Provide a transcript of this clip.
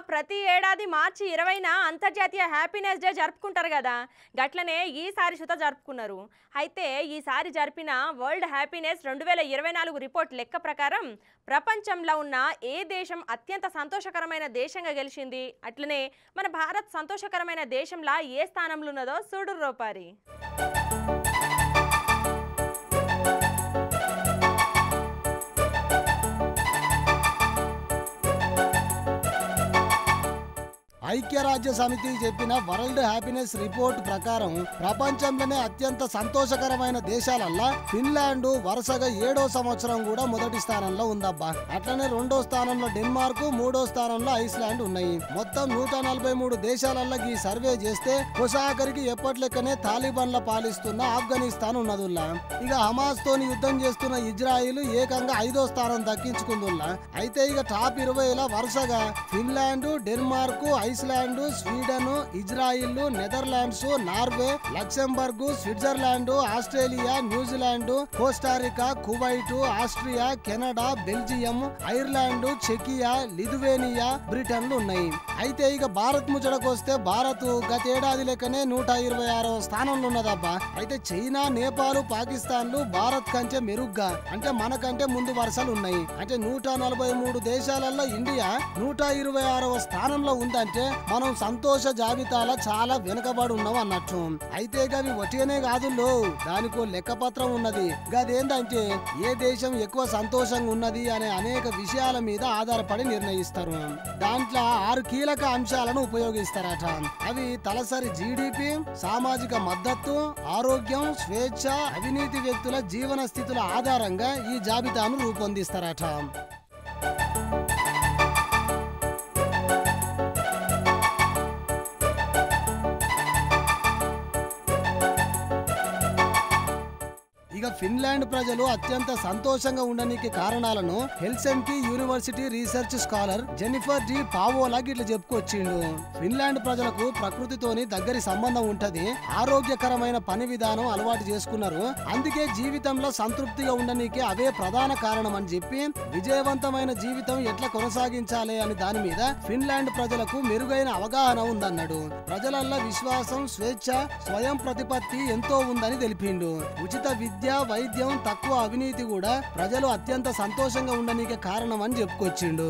ప్రతి ఏడాది మార్చి 20న అంతర్జాతీయ హ్యాపీనెస్ డే జరుపుకుంటారు కదా. గట్లనే ఈసారి సుత జరుపుకున్నారు. అయితే ఈసారి జరిపిన వరల్డ్ హ్యాపీనెస్ 2024 రిపోర్ట్ లెక్క ప్రకారం ప్రపంచంలో ఉన్న ఏ దేశం అత్యంత సంతోషకరమైన దేశంగా గెలిచింది, అట్లనే మన భారత్ సంతోషకరమైన దేశంలా ఏ స్థానంలో ఉన్నదో చూడు రోపారి. ఐక్యరాజ్య సమితి చెప్పిన వరల్డ్ హ్యాపీనెస్ రిపోర్ట్ ప్రకారం ప్రపంచంలోనే అత్యంత సంతోషకరమైన దేశాలల్లా ఫిన్లాండ్ వరుసగా 7వ సంవత్సరం కూడా మొదటి స్థానంలో ఉందబ్బా. అట్లనే 2వ స్థానంలో డెన్మార్క్, 3వ స్థానంలో ఐస్లాండ్ ఉన్నాయి. మొత్తం 143 దేశాలల్లో ఈ సర్వే చేస్తే కొసాకరికి ఎప్పట్లెక్కనే తాలిబాన్ల పాలిస్తున్న ఆఫ్ఘనిస్తాన్ ఉన్నదుల్లా. ఇక హమాస్ తోని యుద్ధం చేస్తున్న ఇజ్రాయిల్ ఏకంగా 5వ స్థానం దక్కించుకుందుల్లా. అయితే ఇక టాప్ 20ల వరుసగా Finland, Denmark, Iceland, Sweden, Israel, Netherlands, Norway, Luxembourg, Switzerland, Australia, New Zealand, Costa Rica, Kuwait, Austria, Canada, Belgium, Ireland, చెకియా, లిథువేనియా, బ్రిటన్లు ఉన్నాయి. అయితే ఇక భారత్ ముచ్చటకు వస్తే భారత్ గతేడాది లెక్కనే 126వ స్థానంలో ఉన్నదబ్బా. అయితే చైనా, నేపాల్, పాకిస్తాన్లు భారత్ కంటే మెరుగ్గా అంటే మనకంటే ముందు వరుసలు ఉన్నాయి. అంటే 143 దేశాలలో ఇండియా 126వ స్థానంలో ఉందంటే మనం సంతోష జాబితాలో చాలా వెనుకబడి ఉన్నాం అన్నట్టు. అయితే గవి వటిగానే కాదుల్లో, దానికో లెక్కపత్రం ఉన్నది. గదేంటంటే ఏ దేశం ఎక్కువ సంతోషంగా ఉన్నది అనే అనేక విషయాల మీద ఆధారపడి నిర్ణయిస్తారు. దాంట్లో 6 కీలక అంశాలను ఉపయోగిస్తారట. అవి తలసరి జీడిపి, సామాజిక మద్దతు, ఆరోగ్యం, స్వేచ్ఛ, అవినీతి వ్యక్తుల జీవన స్థితుల ఆధారంగా ఈ జాబితాను రూపొందిస్తారట. ఇక ఫిన్లాండ్ ప్రజలు అత్యంత సంతోషంగా ఉండడానికి కారణాలను Helsinki University research scholar Jennifer De Paola గిట్ల చెప్పుకొచ్చిండు. ఫిన్లాండ్ ప్రజలకు ప్రకృతితోని దగ్గరి సంబంధం ఉంటది, ఆరోగ్యకరమైన పని విధానం అలవాటు చేసుకున్నారు. అందుకే జీవితంలో సంతృప్తిగా ఉండడానికి అవే ప్రధాన కారణం అని చెప్పి విజయవంతమైన జీవితం ఎట్లా కొనసాగించాలి అని దాని మీద ఫిన్లాండ్ ప్రజలకు మెరుగైన అవగాహన ఉందన్నాడు. ప్రజలల్లో విశ్వాసం, స్వేచ్ఛ, స్వయం ప్రతిపత్తి ఎంతో ఉందని తెలిపిండు. ఉచిత విద్య, వైద్యం, తక్కువ అవినీతి కూడా ప్రజలు అత్యంత సంతోషంగా ఉండడానికి కారణం అని చెప్పుకొచ్చిండు.